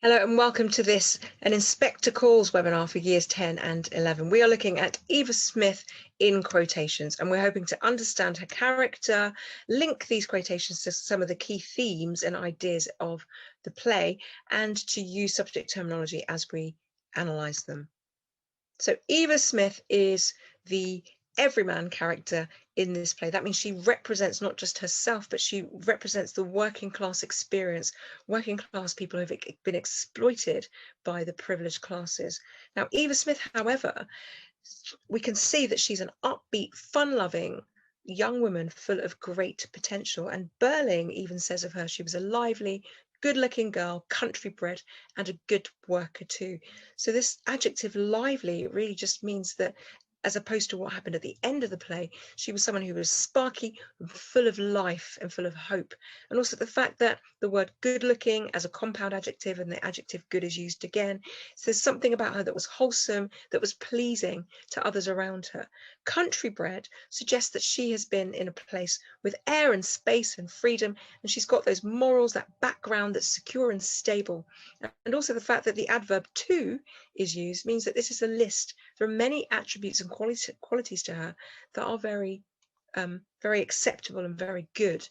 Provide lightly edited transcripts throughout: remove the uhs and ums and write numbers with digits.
Hello and welcome to an Inspector Calls webinar for years 10 and 11. We are looking at Eva Smith in quotations, and we're hoping to understand her character, link these quotations to some of the key themes and ideas of the play, and to use subject terminology as we analyse them. So Eva Smith is the everyman character in this play. That means she represents not just herself, but she represents the working class experience, working class people who have been exploited by the privileged classes. Now, Eva Smith, however, we can see that she's an upbeat, fun-loving young woman full of great potential. And Burling even says of her, she was a lively, good-looking girl, country-bred, and a good worker too. So this adjective lively really just means that, as opposed to what happened at the end of the play, she was someone who was sparky, full of life and full of hope. And also the fact that the word good looking as a compound adjective and the adjective good is used again. So there's something about her that was wholesome, that was pleasing to others around her. Country bred suggests that she has been in a place with air and space and freedom, and she's got those morals, that background that's secure and stable. And also the fact that the adverb to is used means that this is a list. There are many attributes and qualities to her that are very acceptable and very good.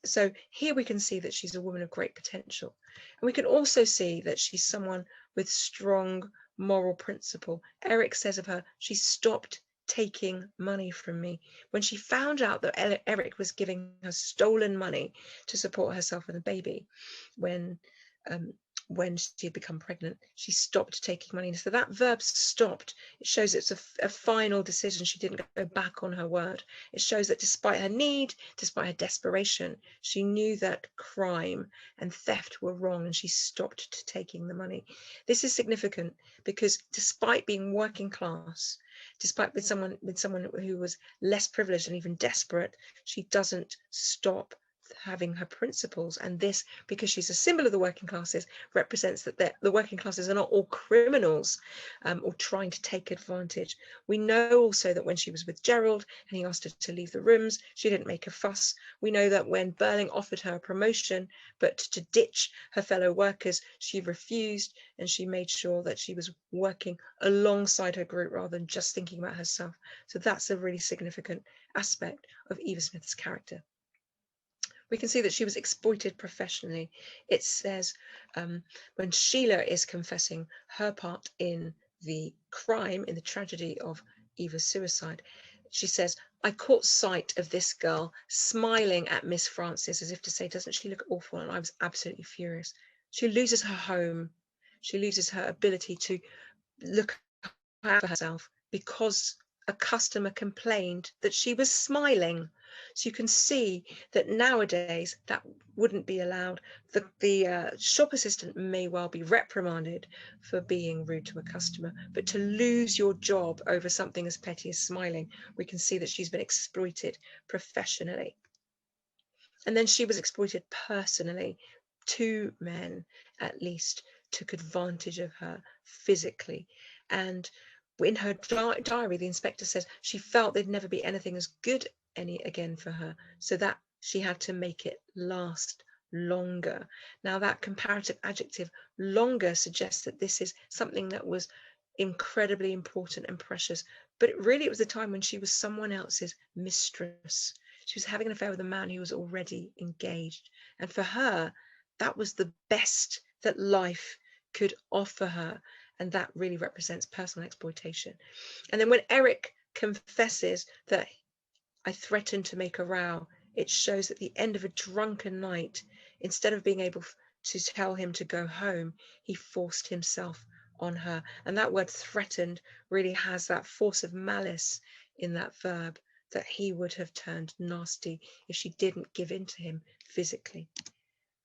So here we can see that she's a woman of great potential. And we can also see that she's someone with strong moral principle. Eric says of her, she stopped taking money from me. When she found out that Eric was giving her stolen money to support herself and the baby, when she had become pregnant, she stopped taking money. So that verb stopped, it shows it's a final decision. She didn't go back on her word. It shows that despite her need, despite her desperation, she knew that crime and theft were wrong and she stopped taking the money. This is significant because despite being working class, despite with someone who was less privileged and even desperate, she doesn't stop having her principles. And this, because she's a symbol of the working classes, represents that the working classes are not all criminals or trying to take advantage. We know also that when she was with Gerald and he asked her to leave the rooms, she didn't make a fuss. We know that when Burling offered her a promotion but to ditch her fellow workers, she refused, and she made sure that she was working alongside her group rather than just thinking about herself. So that's a really significant aspect of Eva Smith's character. We can see that she was exploited professionally. It says when Sheila is confessing her part in the crime, in the tragedy of Eva's suicide, she says, I caught sight of this girl smiling at Miss Frances as if to say, doesn't she look awful? And I was absolutely furious. She loses her home. She loses her ability to look out for herself because a customer complained that she was smiling. So you can see that nowadays that wouldn't be allowed. The shop assistant may well be reprimanded for being rude to a customer, but to lose your job over something as petty as smiling, we can see that she's been exploited professionally. And then she was exploited personally. 2 men at least took advantage of her physically. And in her diary, the inspector says she felt there'd never be anything as good again for her, so that she had to make it last longer. Now that comparative adjective longer suggests that this is something that was incredibly important and precious, but it was a time when she was someone else's mistress. She was having an affair with a man who was already engaged, and for her that was the best that life could offer her. And that really represents personal exploitation. And then when Eric confesses that I threatened to make a row, it shows at the end of a drunken night, instead of being able to tell him to go home, he forced himself on her. And that word threatened really has that force of malice in that verb, that he would have turned nasty if she didn't give in to him physically.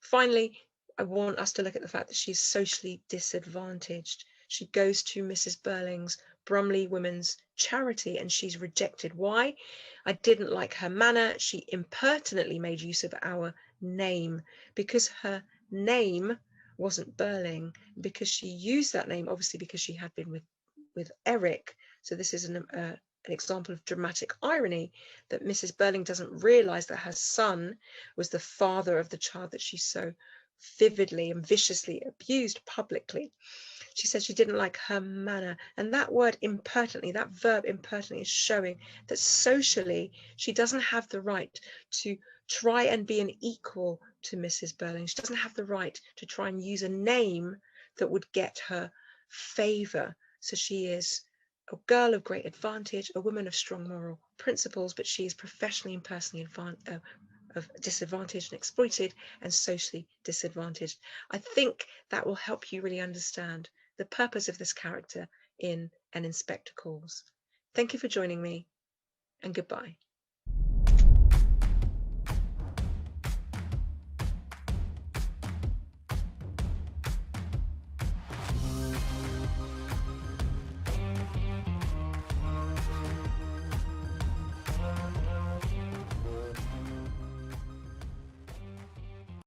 Finally, I want us to look at the fact that she's socially disadvantaged. She goes to Mrs. Burling's Bromley Women's Charity and she's rejected. Why? I didn't like her manner. She impertinently made use of our name because her name wasn't Burling, because she used that name, obviously because she had been with Eric. So this is an example of dramatic irony, that Mrs. Burling doesn't realise that her son was the father of the child that she so vividly and viciously abused publicly. She said she didn't like her manner. And that word impertinently, that verb impertinently, is showing that socially she doesn't have the right to try and be an equal to Mrs. Burling. She doesn't have the right to try and use a name that would get her favour. So she is a girl of great advantage, a woman of strong moral principles, but she is professionally and personally disadvantaged and exploited and socially disadvantaged. I think that will help you really understand the purpose of this character in An Inspector Calls. Thank you for joining me, and goodbye.